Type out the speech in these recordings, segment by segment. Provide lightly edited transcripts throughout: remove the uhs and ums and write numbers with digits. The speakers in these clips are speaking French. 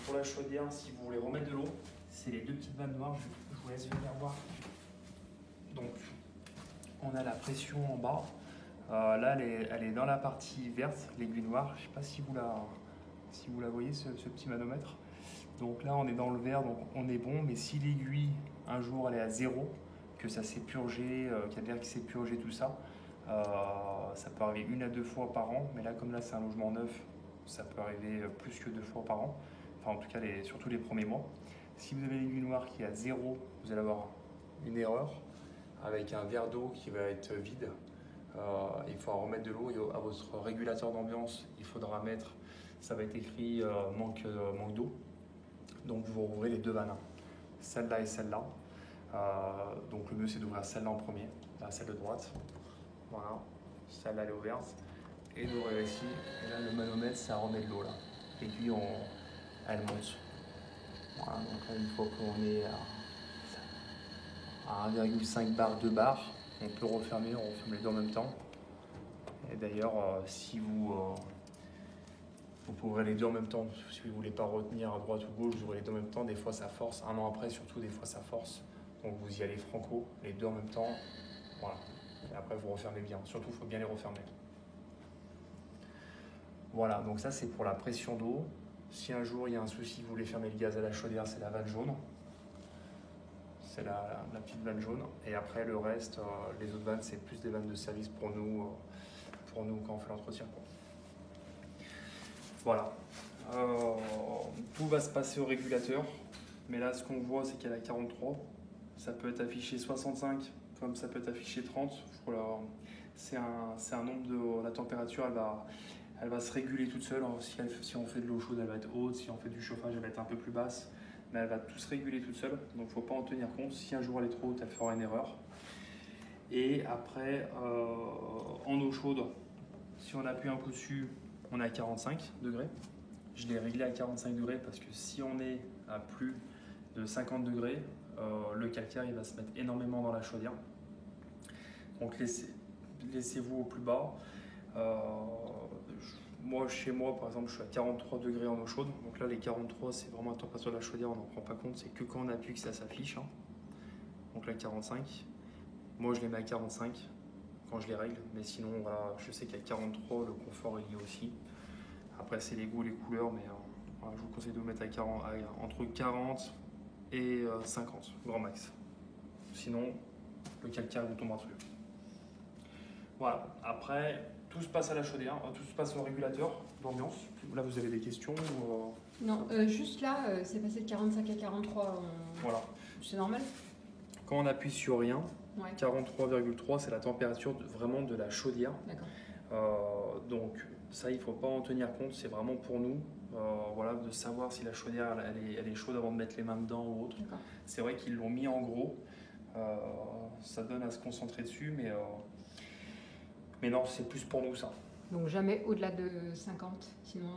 pour la chaudière, si vous voulez remettre de l'eau, c'est les deux petites vannes noires, je vous laisse venir voir. Donc, on a la pression en bas. Là, elle est dans la partie verte, l'aiguille noire. Je ne sais pas si vous la voyez, ce petit manomètre. Donc là, on est dans le vert, donc on est bon. Mais si l'aiguille, un jour, elle est à 0, que ça s'est purgé, qu'il y a de l'air qui s'est purgé, tout ça, ça peut arriver 1 à 2 fois par an. Mais là, comme là, c'est un logement neuf, ça peut arriver plus que 2 fois par an. Enfin, en tout cas, surtout les premiers mois. Si vous avez l'aiguille noire qui est à 0, vous allez avoir une erreur avec un verre d'eau qui va être vide. Il faudra remettre de l'eau et à votre régulateur d'ambiance, il faudra mettre, ça va être écrit manque d'eau. Donc vous rouvrez les deux vannes, celle-là et celle-là. Donc le mieux c'est d'ouvrir celle-là en premier, celle de droite. Voilà, celle-là elle est ouverte. Et d'ouvrir ici, et là le manomètre ça remet de l'eau là. L'aiguille elle monte. Voilà, donc là une fois qu'on est à 1,5 bar, 2 bars, on peut refermer, on referme les deux en même temps. Et d'ailleurs, si vous pouvez les deux en même temps, si vous ne voulez pas retenir à droite ou gauche, vous ouvrez les deux en même temps, des fois ça force. Un an après, surtout, des fois ça force. Donc vous y allez franco, les deux en même temps. Voilà. Et après, vous refermez bien. Surtout, il faut bien les refermer. Voilà, donc ça c'est pour la pression d'eau. Si un jour il y a un souci, vous voulez fermer le gaz à la chaudière, c'est la vanne jaune. C'est la petite vanne jaune. Et après, le reste, les autres vannes, c'est plus des vannes de service pour nous quand on fait l'entretien. Voilà. Tout va se passer au régulateur. Mais là, ce qu'on voit, c'est qu'elle a 43. Ça peut être affiché 65, comme ça peut être affiché 30. C'est un nombre de... La température, elle va se réguler toute seule. Si on fait de l'eau chaude, elle va être haute. Si on fait du chauffage, elle va être un peu plus basse. Mais elle va tout se réguler toute seule, donc il ne faut pas en tenir compte. Si un jour elle est trop haute, elle fera une erreur. Et après, en eau chaude, si on appuie un coup dessus, on est à 45 degrés. Je l'ai réglé à 45 degrés parce que si on est à plus de 50 degrés, le calcaire il va se mettre énormément dans la chaudière. Donc laissez-vous au plus bas. Chez moi, par exemple, je suis à 43 degrés en eau chaude. Donc là, les 43, c'est vraiment la température de la chaudière, on n'en prend pas compte. C'est que quand on appuie que ça s'affiche. Donc là, 45. Moi, je les mets à 45 quand je les règle. Mais sinon, voilà, je sais qu'à 43, le confort est lié aussi. Après, c'est les goûts, les couleurs. Mais voilà, je vous conseille de vous mettre entre 40 et 50, grand max. Sinon, le calcaire vous tombera dessus. Voilà. Après... Tout se passe à la chaudière, tout se passe au régulateur d'ambiance. Là, vous avez des questions ou Non, juste là, c'est passé de 45 à 43. Voilà. C'est normal. Quand on appuie sur rien, ouais. 43,3, c'est la température vraiment de la chaudière. D'accord. Donc, ça, il ne faut pas en tenir compte. C'est vraiment pour nous voilà, de savoir si la chaudière elle est chaude avant de mettre les mains dedans ou autre. C'est vrai qu'ils l'ont mis en gros. Ça donne à se concentrer dessus, mais non, c'est plus pour nous ça. Donc jamais au-delà de 50, sinon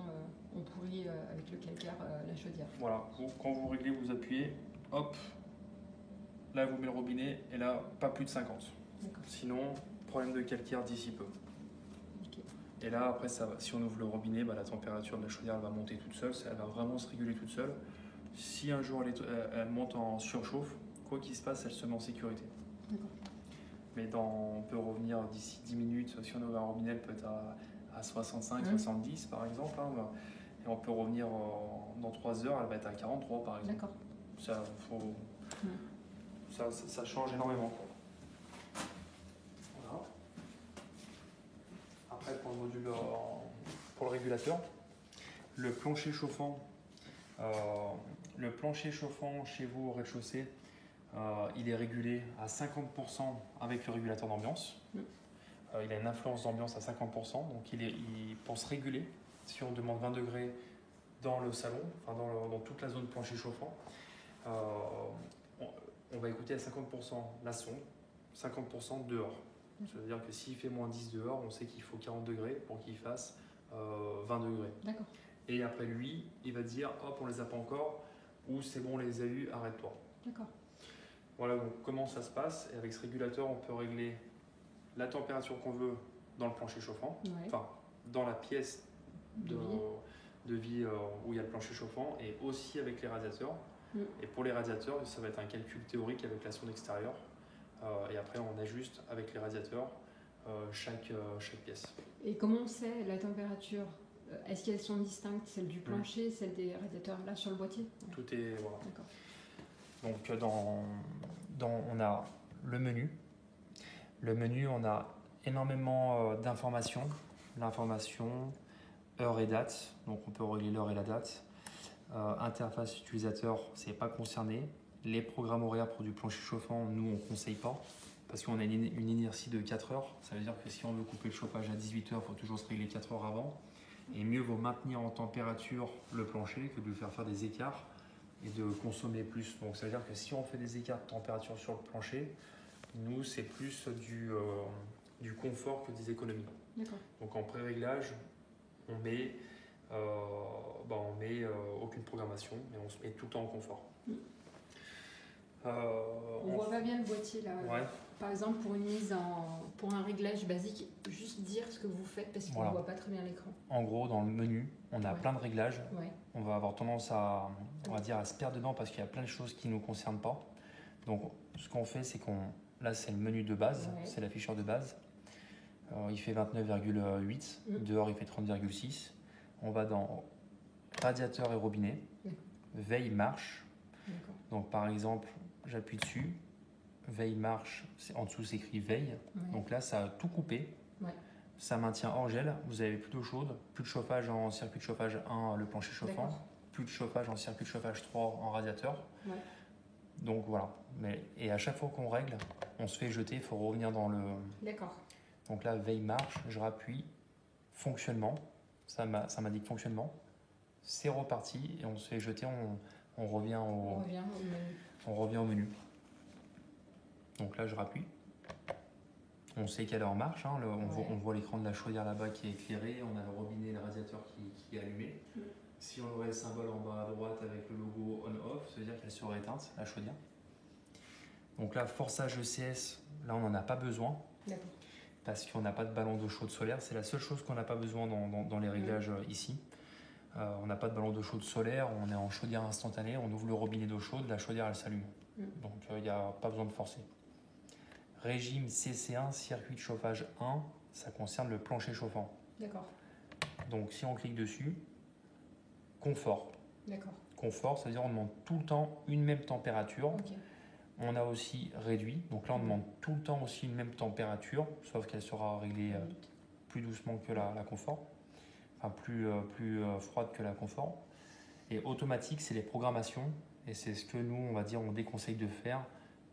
on pourrit avec le calcaire la chaudière. Voilà, quand vous réglez, vous appuyez, hop, là vous mettez le robinet et là pas plus de 50. Sinon, problème de calcaire d'ici peu. Okay. Et là après, si on ouvre le robinet, la température de la chaudière elle va monter toute seule, elle va vraiment se réguler toute seule. Si un jour elle monte en surchauffe, quoi qu'il se passe, elle se met en sécurité. Mais on peut revenir d'ici 10 minutes, si on ouvre un robinet, elle peut être à 65, 70 par exemple. Et on peut revenir dans 3 heures, elle va être à 43 par exemple. D'accord. Ça change énormément. Voilà. Après, pour le module, pour le régulateur, le plancher chauffant chez vous au rez-de-chaussée, il est régulé à 50% avec le régulateur d'ambiance. Il a une influence d'ambiance à 50%, donc pour se réguler, si on demande 20 degrés dans le salon, enfin dans toute la zone plancher chauffant, on va écouter à 50% la sonde, 50% dehors. Ça veut dire que s'il fait moins 10 dehors, on sait qu'il faut 40 degrés pour qu'il fasse 20 degrés. D'accord. Et après lui, il va dire hop, on les a pas encore, ou c'est bon, on les a eu, arrête-toi. D'accord. Voilà donc comment ça se passe. Et avec ce régulateur, on peut régler la température qu'on veut dans le plancher chauffant, enfin dans la pièce de vie où il y a le plancher chauffant et aussi avec les radiateurs. Et pour les radiateurs, ça va être un calcul théorique avec la sonde extérieure. Et après, on ajuste avec les radiateurs chaque pièce. Et comment on sait la température? Est-ce qu'elles sont distinctes, celle du plancher, celle des radiateurs là sur le boîtier? Tout est... Voilà. Donc on a le menu. Le menu, on a énormément d'informations. L'information, heure et date. Donc on peut régler l'heure et la date. Interface utilisateur, c'est pas concerné. Les programmes horaires pour du plancher chauffant, nous on ne conseille pas parce qu'on a une inertie de 4 heures. Ça veut dire que si on veut couper le chauffage à 18 heures, il faut toujours se régler 4 heures avant. Et mieux vaut maintenir en température le plancher que de lui faire des écarts et de consommer plus. Donc ça veut dire que si on fait des écarts de température sur le plancher, nous c'est plus du confort que des économies. Donc en pré-réglage, on met aucune programmation, mais on se met tout le temps en confort. On voit pas bien le boîtier là. Ouais. Par exemple, pour un réglage basique, juste dire ce que vous faites parce qu'on ne voit pas très bien l'écran. En gros, dans le menu, on a plein de réglages. On va avoir tendance à se perdre dedans parce qu'il y a plein de choses qui ne nous concernent pas. Donc, ce qu'on fait, c'est là, c'est le menu de base, c'est l'afficheur de base. Il fait 29,8, dehors il fait 30,6. On va dans radiateur et robinet, veille marche. Donc par exemple, j'appuie dessus, veille marche, en dessous c'est écrit veille. Donc là ça a tout coupé. Ça maintient hors gel, vous avez plus d'eau chaude, plus de chauffage en circuit de chauffage 1, le plancher chauffant, plus de chauffage en circuit de chauffage 3 en radiateur. Donc voilà. Et à chaque fois qu'on règle, on se fait jeter, il faut revenir dans le... Donc là, veille marche, je rappuie, fonctionnement, ça m'indique fonctionnement, c'est reparti et on se fait jeter, on revient au menu. Donc là, je rappuie. On sait quelle heure marche, hein, on voit l'écran de la chaudière là-bas qui est éclairé, on a le robinet et le radiateur qui est allumé. Si on aurait le symbole en bas à droite avec le logo on-off, ça veut dire qu'elle serait éteinte, la chaudière. Donc là, forçage ECS, là on n'en a pas besoin. Parce qu'on n'a pas de ballon d'eau chaude solaire. C'est la seule chose qu'on n'a pas besoin dans les réglages ici. On n'a pas de ballon d'eau chaude solaire, on est en chaudière instantanée, on ouvre le robinet d'eau chaude, la chaudière elle s'allume. Donc il n'y a pas besoin de forcer. Régime CC1, circuit de chauffage 1, ça concerne le plancher chauffant. Donc si on clique dessus, confort. Confort, c'est-à-dire on demande tout le temps une même température. On a aussi réduit, donc là on demande tout le temps aussi une même température, sauf qu'elle sera réglée plus doucement que la confort, enfin plus froide que la confort. Et automatique, c'est les programmations, et c'est ce que nous on déconseille de faire,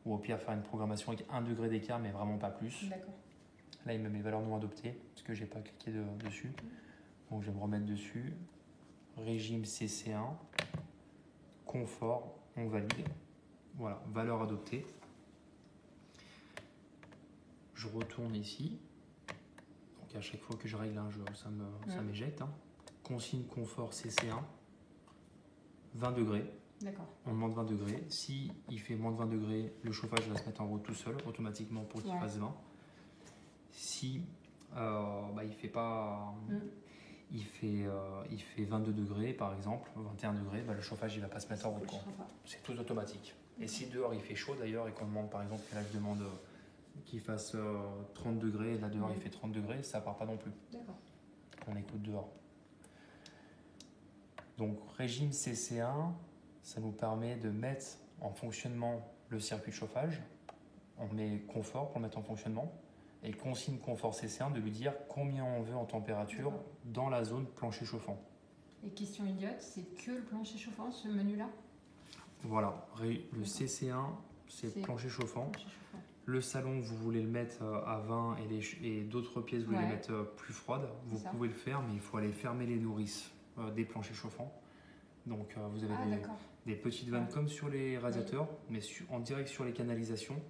ou au pire faire une programmation avec 1 degré d'écart, mais vraiment pas plus. Là il me met les valeurs non adoptées, parce que j'ai pas cliqué dessus, donc je vais me remettre dessus. Régime CC1, confort, on valide. Voilà, valeur adoptée. Je retourne ici. Donc à chaque fois que je règle, ça m'éjecte. Consigne confort CC1, 20 degrés. On demande 20 degrés. Si il fait moins de 20 degrés, le chauffage va se mettre en route tout seul, automatiquement pour qu'il fasse 20. Si il fait pas... Il fait 22 degrés par exemple, 21 degrés, le chauffage il va pas se mettre en route. C'est tout automatique. Et si dehors il fait chaud d'ailleurs et qu'on demande par exemple, là je demande qu'il fasse 30 degrés, et là dehors il fait 30 degrés, ça part pas non plus. On écoute dehors. Donc régime CC1, ça nous permet de mettre en fonctionnement le circuit de chauffage. On met confort pour le mettre en fonctionnement. Et consigne confort CC1 de lui dire combien on veut en température dans la zone plancher chauffant. Et question idiote, c'est que le plancher chauffant, ce menu-là? Voilà, le CC1, c'est plancher chauffant. Le salon, vous voulez le mettre à 20 et d'autres pièces, vous voulez les mettre plus froides, vous pouvez le faire, mais il faut aller fermer les nourrices des planchers chauffants. Donc vous avez des petites vannes comme sur les radiateurs, mais en direct sur les canalisations.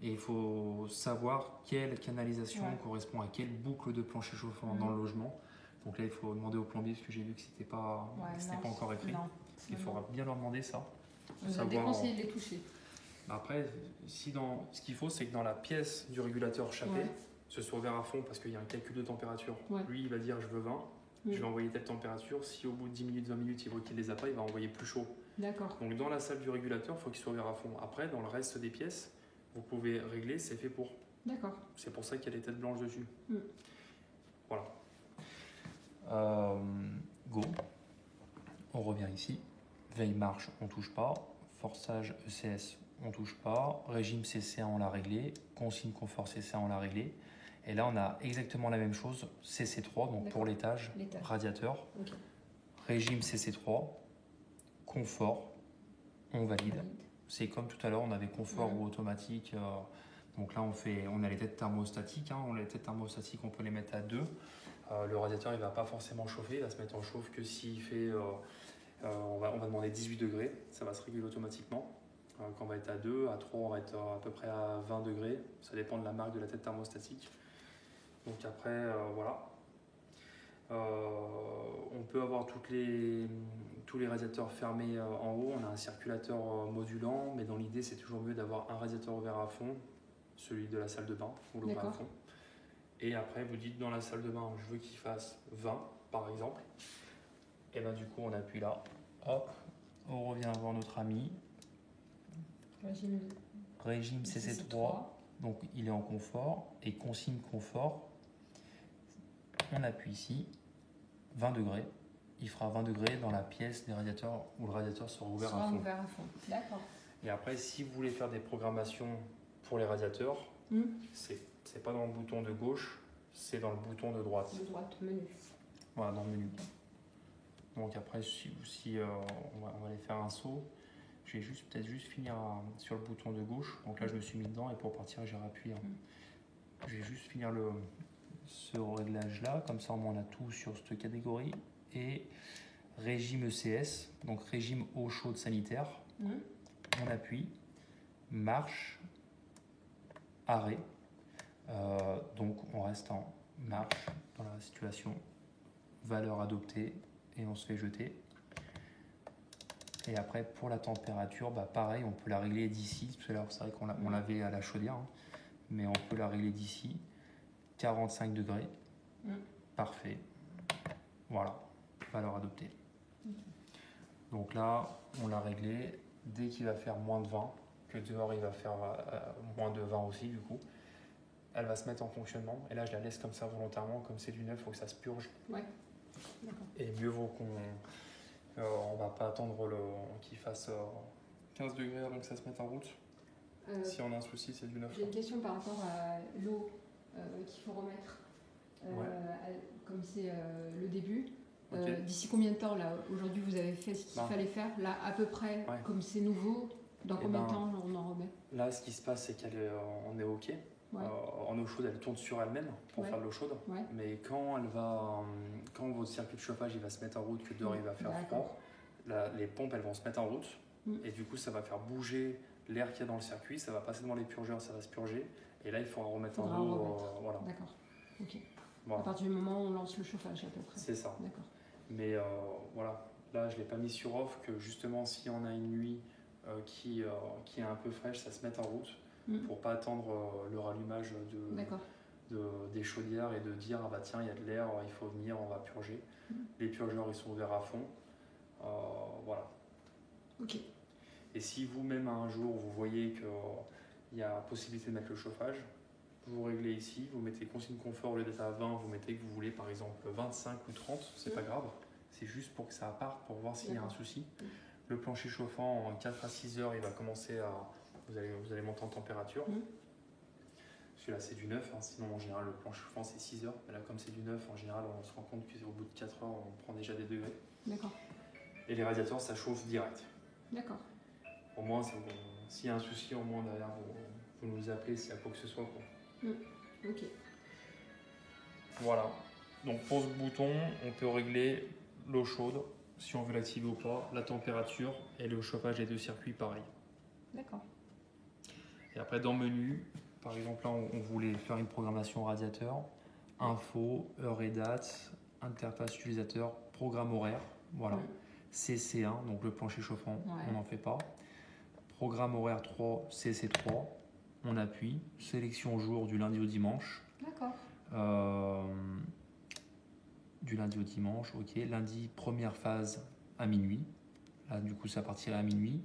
Et il faut savoir quelle canalisation correspond à quelle boucle de plancher chauffant dans le logement. Donc là, il faut demander au plombier, parce que j'ai vu que c'était pas encore écrit. Il faudra bien leur demander ça. On a déconseillé de les toucher. Après, ce qu'il faut, c'est que dans la pièce du régulateur chapé, ce soit ouvert à fond parce qu'il y a un calcul de température. Lui, il va dire je veux 20. Je vais envoyer telle température. Si au bout de 10 minutes, 20 minutes, il voit qu'il les a pas, il va envoyer plus chaud. D'accord. Donc dans la salle du régulateur, il faut qu'il soit ouvert à fond. Après, dans le reste des pièces, vous pouvez régler, c'est fait pour. D'accord. C'est pour ça qu'il y a les têtes blanches dessus. Voilà. Go. On revient ici. Veille marche, on touche pas. Forçage ECS, on touche pas. Régime CC1, on l'a réglé. Consigne confort CC1, on l'a réglé. Et là, on a exactement la même chose. CC3, donc pour l'étage, radiateur. Okay. Régime CC3, confort, on valide. C'est comme tout à l'heure, on avait confort ou automatique. Donc là, on a les têtes thermostatiques. Les têtes thermostatiques, on peut les mettre à 2. Le radiateur, il ne va pas forcément chauffer. Il va se mettre en chauffe que s'il fait... on va demander 18 degrés. Ça va se réguler automatiquement. Quand on va être à 2, à 3, on va être à peu près à 20 degrés. Ça dépend de la marque de la tête thermostatique. Donc après, voilà. On peut avoir tous les radiateurs fermés en haut. On a un circulateur modulant, mais dans l'idée, c'est toujours mieux d'avoir un radiateur ouvert à fond, celui de la salle de bain, ou l'ouvert à fond. Et après, vous dites dans la salle de bain, je veux qu'il fasse 20, par exemple. Et bien du coup, on appuie là. Hop, on revient voir notre ami. Régime CC3. Donc, il est en confort. Et consigne confort. On appuie ici. 20 degrés. Il fera 20 degrés dans la pièce des radiateurs où le radiateur sera ouvert à fond. D'accord. Et après, si vous voulez faire des programmations pour les radiateurs, c'est pas dans le bouton de gauche, c'est dans le bouton de droite. De droite, menu. Voilà, dans le menu. Donc après, si on va aller faire un saut, je vais peut-être juste finir sur le bouton de gauche. Donc là, je me suis mis dedans et pour partir, j'ai rappuyé. Je vais juste finir ce réglage-là, comme ça, on a tout sur cette catégorie. Et régime ECS, donc régime eau chaude sanitaire. On appuie, marche, arrêt. Donc on reste en marche dans la situation, valeur adoptée et on se fait jeter. Et après pour la température, pareil, on peut la régler d'ici. Tout à l'heure, c'est vrai qu'on l'avait à la chaudière, mais on peut la régler d'ici. 45 degrés. Parfait. Voilà, valeur adoptée. Donc là, on l'a réglé. Dès qu'il va faire moins de 20, que dehors il va faire moins de 20 aussi du coup, elle va se mettre en fonctionnement. Et là, je la laisse comme ça volontairement, comme c'est du neuf, il faut que ça se purge. Ouais. D'accord. Et mieux vaut on va pas attendre qu'il fasse 15 degrés avant que ça se mette en route. Si on a un souci, c'est du neuf. J'ai une question par rapport à l'eau qu'il faut remettre. Comme c'est le début. D'ici combien de temps là aujourd'hui vous avez fait ce qu'il fallait faire là à peu près comme c'est nouveau, dans combien de temps on en remet? Là ce qui se passe c'est qu'on est ok. En eau chaude elle tourne sur elle-même pour faire de l'eau chaude, mais quand votre circuit de chauffage il va se mettre en route, que dehors il va faire froid, les pompes elles vont se mettre en route et du coup ça va faire bouger l'air qu'il y a dans le circuit, ça va passer devant les purgeurs, ça va se purger et là il faudra remettre en eau. Voilà. D'accord. Ok. Voilà. À partir du moment où on lance le chauffage à peu près. C'est ça. D'accord. Mais voilà, là je ne l'ai pas mis sur off, que justement si on a une nuit qui est un peu fraîche, ça se mette en route pour pas attendre le rallumage des chaudières et de dire ah bah tiens il y a de l'air, il faut venir, on va purger. Les purgeurs ils sont ouverts à fond. Voilà. Ok. Et si vous-même un jour vous voyez qu'il y a possibilité de mettre le chauffage, vous réglez ici, vous mettez consigne confort au lieu d'être à 20, vous mettez que vous voulez par exemple 25 ou 30, c'est pas grave, c'est juste pour que ça parte, pour voir s'il y a un souci. Le plancher chauffant en 4 à 6 heures, il va commencer à... Vous allez monter en température. Celui-là c'est du neuf, sinon en général le plancher chauffant c'est 6 heures, mais là comme c'est du neuf, en général on se rend compte qu'au bout de 4 heures on prend déjà des degrés. D'accord. Et les radiateurs ça chauffe direct. D'accord. Au moins, s'il y a un souci, au moins derrière vous nous appelez s'il y a quoi que ce soit. Ok. Voilà. Donc pour ce bouton, on peut régler l'eau chaude, si on veut l'activer ou pas, la température et le chauffage des deux circuits pareil. D'accord. Et après dans menu, par exemple là on voulait faire une programmation radiateur, info, heure et date, interface utilisateur, programme horaire, voilà. CC1, donc le plancher chauffant, on n'en fait pas. Programme horaire 3, CC3. On appuie, sélection jour du lundi au dimanche. D'accord. du lundi au dimanche, ok. Lundi, première phase à minuit. Là, du coup, ça partirait à minuit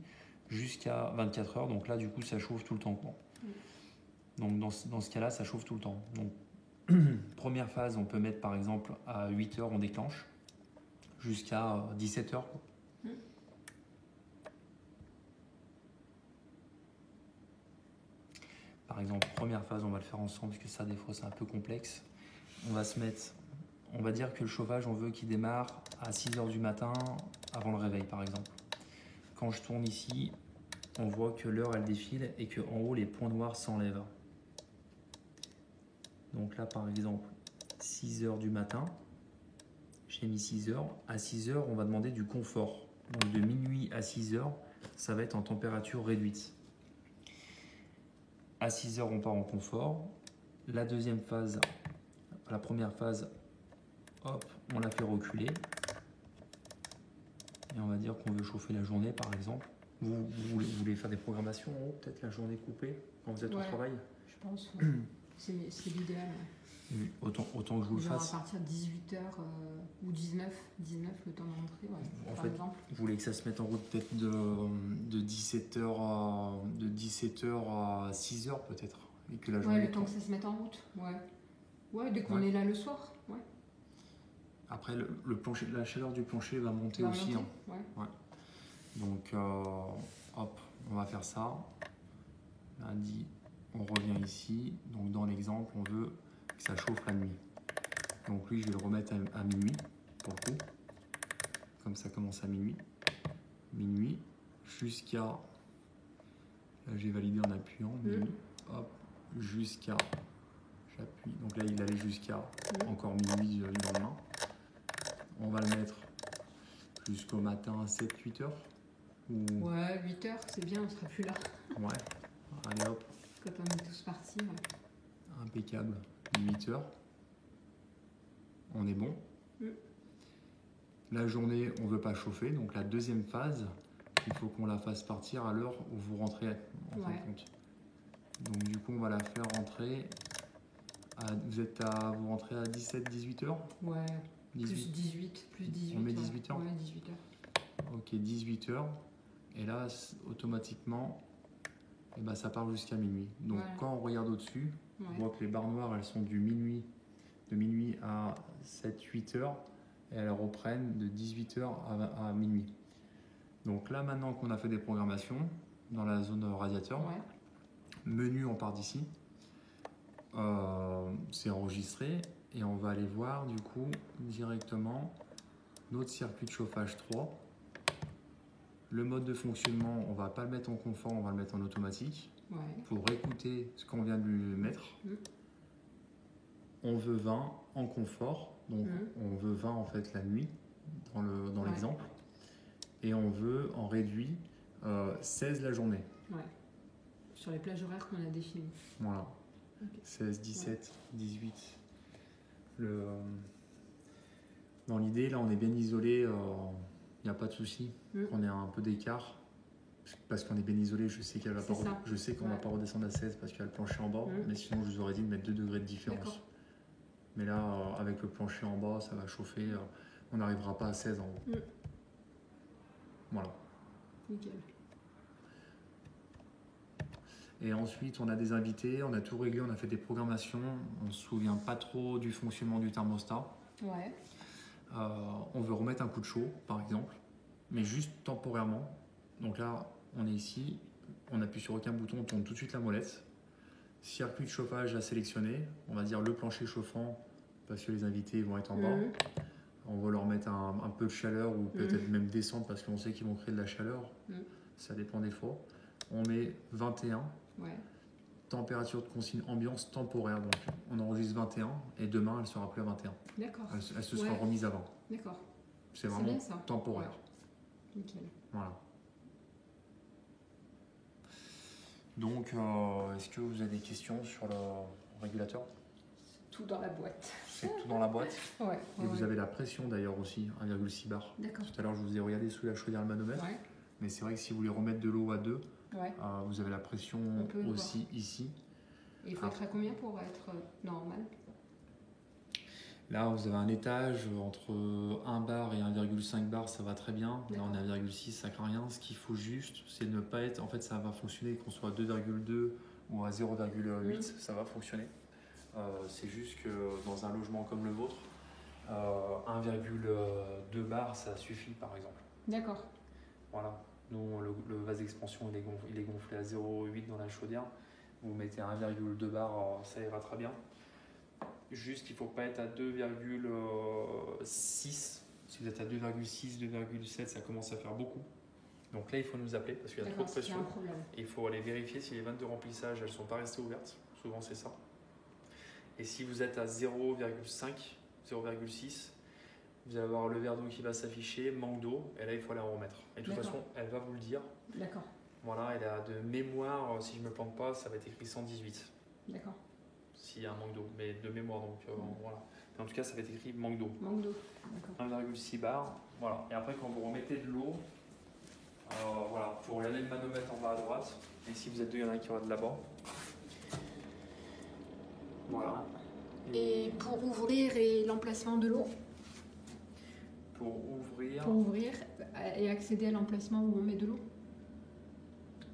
jusqu'à 24 heures. Donc là, du coup, ça chauffe tout le temps, quoi. Donc dans ce cas-là, ça chauffe tout le temps. Donc, première phase, on peut mettre par exemple à 8 heures, on déclenche, jusqu'à 17 heures. Par exemple, première phase, on va le faire ensemble parce que ça, des fois, c'est un peu complexe. On va se mettre, on va dire que le chauffage, on veut qu'il démarre à 6 heures du matin avant le réveil, par exemple. Quand je tourne ici, on voit que l'heure, elle défile et qu'en haut, les points noirs s'enlèvent. Donc là, par exemple, 6 heures du matin, j'ai mis 6 heures. À 6 heures, on va demander du confort. Donc de minuit à 6 heures, ça va être en température réduite. À 6 heures, on part en confort. La deuxième phase, la première phase, hop, on la fait reculer. Et on va dire qu'on veut chauffer la journée, par exemple. Vous voulez faire des programmations, peut-être la journée coupée, quand vous êtes au travail? Je pense, c'est l'idéal. Autant que je vous le fasse. À partir de 18h ou 19, le temps d'entrée, en fait, exemple. Vous voulez que ça se mette en route peut-être de 17h à 6h peut-être, et que la journée le temps que ça se mette en route. Ouais, dès qu'on est là le soir. Ouais. Après, le plancher, la chaleur du plancher va monter aussi. Ouais. Donc, hop, on va faire ça. Lundi, on revient ici. Donc, dans l'exemple, on veut que ça chauffe la nuit. Donc, lui, je vais le remettre à minuit, pour le coup. Comme ça commence à minuit. Minuit, jusqu'à... Là, j'ai validé en appuyant. Minuit, hop, jusqu'à... J'appuie. Donc là, il allait jusqu'à encore minuit le lendemain. On va le mettre jusqu'au matin à 7-8 heures. Ouais, 8 heures, c'est bien, on sera plus là. Ouais, allez hop. Quand on est tous partis. Impeccable, 8 heures. On est bon. La journée, on ne veut pas chauffer, donc la deuxième phase, il faut qu'on la fasse partir à l'heure où vous rentrez en fin de compte. Donc du coup, on va la faire rentrer. Vous rentrez à 17-18 heures? Ouais. 18. Plus 18. On met 18 heures? Ouais, 18 heures. Ok, 18 heures. Et là, automatiquement, ça part jusqu'à minuit. Donc quand on regarde au-dessus, on voit que les barres noires, elles sont de minuit à 7-8 heures. Et elles reprennent de 18 heures à minuit. Donc là, maintenant qu'on a fait des programmations dans la zone radiateur, menu, on part d'ici. C'est enregistré. Et on va aller voir du coup directement notre circuit de chauffage 3. Le mode de fonctionnement, on va pas le mettre en confort, on va le mettre en automatique pour écouter ce qu'on vient de lui mettre. On veut 20 en confort, donc on veut 20 en fait la nuit dans l'exemple. Et on veut en réduit 16 la journée. Sur les plages horaires qu'on a définies. Voilà. 16, 17, 18. Dans l'idée, là, on est bien isolé, il n'y a pas de souci. On est à un peu d'écart parce qu'on est bien isolé. Je sais qu'on ne va pas redescendre à 16 parce qu'il y a le plancher en bas, mais sinon, je vous aurais dit de mettre 2 degrés de différence. Mais là, avec le plancher en bas, ça va chauffer. On n'arrivera pas à 16 en haut. Voilà. Nickel. Et ensuite, on a des invités, on a tout réglé, on a fait des programmations. On ne se souvient pas trop du fonctionnement du thermostat. On veut remettre un coup de chaud, par exemple, mais juste temporairement. Donc là, on est ici, on appuie sur aucun bouton, on tourne tout de suite la molette. Circuit de chauffage à sélectionner, on va dire le plancher chauffant, parce que les invités vont être en bas. On va leur mettre un peu de chaleur ou peut-être même descendre parce qu'on sait qu'ils vont créer de la chaleur. Ça dépend des fois. On met 21. Température de consigne ambiance temporaire. Donc on enregistre 21 et demain elle sera plus à 21. D'accord. Elle se sera remise avant. D'accord. C'est vraiment temporaire. Nickel. Voilà. Donc est-ce que vous avez des questions sur le régulateur? Tout dans la boîte. C'est tout dans la boîte. Et vous avez la pression d'ailleurs aussi, 1,6 bar. D'accord. Tout à l'heure je vous ai regardé sous la chaudière le manomètre. Mais c'est vrai que si vous voulez remettre de l'eau à 2, vous avez la pression aussi ici. Et il faut être à combien pour être normal? Là, vous avez un étage entre 1 bar et 1,5 bar, ça va très bien. Là, on est à 1,6, ça craint rien. Ce qu'il faut juste, c'est ne pas être. En fait, ça va fonctionner qu'on soit à 2,2 ou à 0,8, ça va fonctionner. C'est juste que dans un logement comme le vôtre, 1,2 bar, ça suffit par exemple. D'accord. Voilà. Nous, le vase d'expansion, il est gonflé à 0,8 dans la chaudière. Vous mettez 1,2 bar, ça ira très bien. Juste qu'il ne faut pas être à 2,6. Si vous êtes à 2,6, 2,7, ça commence à faire beaucoup. Donc là, il faut nous appeler parce qu'il y a trop de pression. Et il faut aller vérifier si les vannes de remplissage, elles ne sont pas restées ouvertes. Souvent, c'est ça. Et si vous êtes à 0,5, 0,6, vous allez avoir le verre d'eau qui va s'afficher, manque d'eau, et là, il faut aller en remettre. Et de toute façon, elle va vous le dire. D'accord. Voilà, et là, de mémoire, si je ne me plante pas, ça va être écrit 118. D'accord. S'il y a un manque d'eau, mais de mémoire, donc voilà. Mais en tout cas, ça va être écrit manque d'eau. Manque d'eau, d'accord. 1,6 bar, voilà. Et après, quand vous remettez de l'eau, voilà, pour regarder le manomètre en bas à droite, et si vous êtes deux, il y en a un qui aura de là-bas. Voilà. Et pour ouvrir et l'emplacement de l'eau? Pour ouvrir et accéder à l'emplacement où on met de l'eau?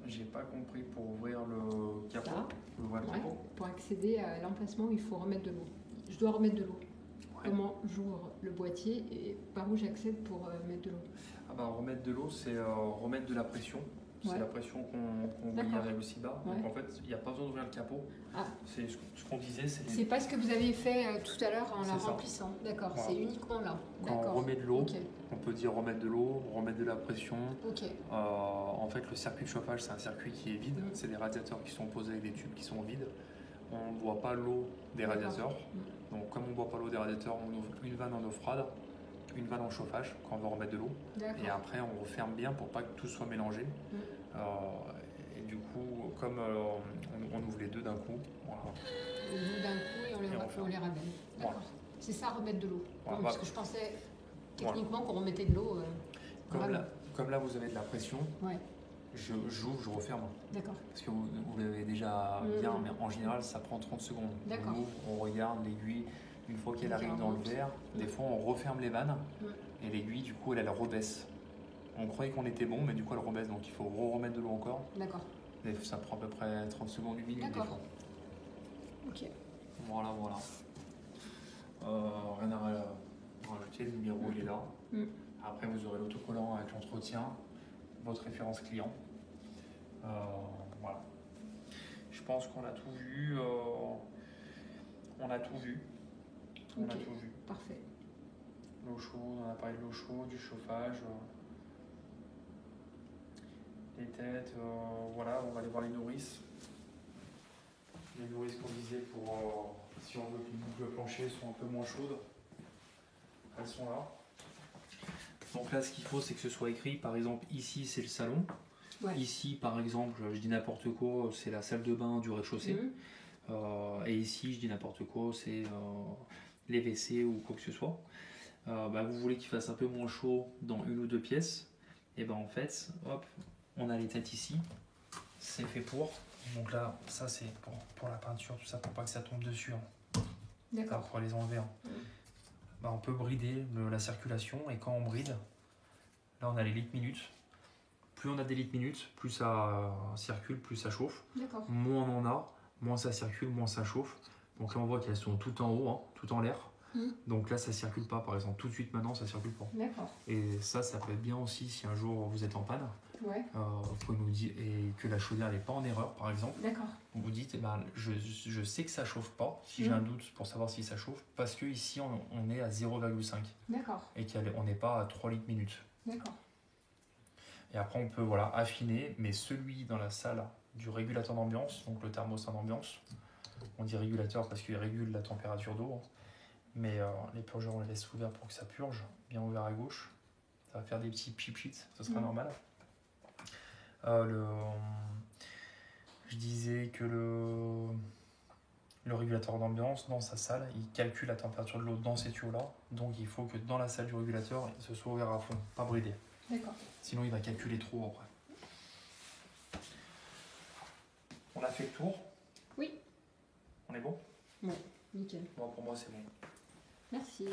J'ai pas compris. Pour ouvrir le capot. Pour accéder à l'emplacement où il faut remettre de l'eau. Je dois remettre de l'eau. Ouais. Comment j'ouvre le boîtier et par où j'accède pour mettre de l'eau? Remettre de l'eau, c'est remettre de la pression. C'est la pression qu'on voyait avec le CIBA. Donc en fait, il n'y a pas besoin d'ouvrir le capot. C'est ce qu'on disait. C'est pas ce que vous avez fait tout à l'heure en la remplissant. D'accord, voilà. C'est uniquement là. Quand on remet de l'eau, on peut dire remettre de l'eau, remettre de la pression. En fait, le circuit de chauffage, c'est un circuit qui est vide. C'est des radiateurs qui sont posés avec des tubes qui sont vides. On ne boit pas l'eau des radiateurs. Donc comme on ne boit pas l'eau des radiateurs, on ouvre une vanne en eau froide, une vanne en chauffage quand on veut remettre de l'eau. Et après, on referme bien pour pas que tout soit mélangé. Et du coup, comme on ouvre les deux d'un coup, voilà. On ouvre d'un coup et on les ramène. D'accord. Voilà. C'est ça, remettre de l'eau. Voilà. Parce que je pensais techniquement qu'on remettait de l'eau. Comme là, vous avez de la pression. J'ouvre, je referme. D'accord. Parce que vous l'avez déjà bien, mais en général, ça prend 30 secondes. D'accord. On ouvre, on regarde l'aiguille. Une fois qu'elle arrive dans le verre, des fois, on referme les vannes. Et l'aiguille, du coup, elle rebaisse. On croyait qu'on était bon, mais du coup, elle rebaisse. Donc, il faut remettre de l'eau encore. D'accord. Et ça prend à peu près 30 secondes, 1 minute des fois. Ok. Voilà. Rien à rajouter. Le numéro, il est là. Après, vous aurez l'autocollant avec l'entretien, votre référence client. Voilà. Je pense qu'on a tout vu. On a tout vu. Parfait. L'eau chaude, on a parlé de l'eau chaude, du chauffage. Les têtes, voilà, on va aller voir les nourrices. Les nourrices qu'on disait pour si on veut que les boucles plancher soient un peu moins chaudes. Elles sont là. Donc là, ce qu'il faut, c'est que ce soit écrit. Par exemple, ici, c'est le salon. Ici, par exemple, je dis n'importe quoi, c'est la salle de bain du rez-de-chaussée. Et ici, je dis n'importe quoi, c'est les WC ou quoi que ce soit. Vous voulez qu'il fasse un peu moins chaud dans une ou deux pièces. Et en fait, hop, on a les têtes ici. C'est fait pour. Donc là, ça c'est pour la peinture, tout ça, pour pas que ça tombe dessus. D'accord. Pour les enlever. On peut brider la circulation, et quand on bride, là on a les litres minutes. Plus on a des litres minutes, plus ça circule, plus ça chauffe. Moins on en a, moins ça circule, moins ça chauffe. Donc là on voit qu'elles sont toutes en haut, tout en l'air. Donc là ça circule pas, par exemple, tout de suite maintenant ça circule pas. Et ça peut être bien aussi si un jour vous êtes en panne. Vous pouvez nous dire, et que la chaudière n'est pas en erreur, par exemple. Vous vous dites, je sais que ça chauffe pas, si j'ai un doute pour savoir si ça chauffe, parce que ici on est à 0,5. Et qu'on n'est pas à 3 litres minutes. Et après on peut affiner, mais celui dans la salle du régulateur d'ambiance, donc le thermostat d'ambiance, on dit régulateur parce qu'il régule la température d'eau, mais les purgeurs on les laisse ouverts pour que ça purge, bien ouvert à gauche, ça va faire des petits pip-pits, ça sera normal. Je disais que le régulateur d'ambiance, dans sa salle, il calcule la température de l'eau dans ces tuyaux-là, donc il faut que dans la salle du régulateur, ce soit ouvert à fond, pas bridé. Sinon il va calculer trop après. On a fait le tour? Oui. On est bon? Ouais, nickel. Bon, pour moi c'est bon. Merci.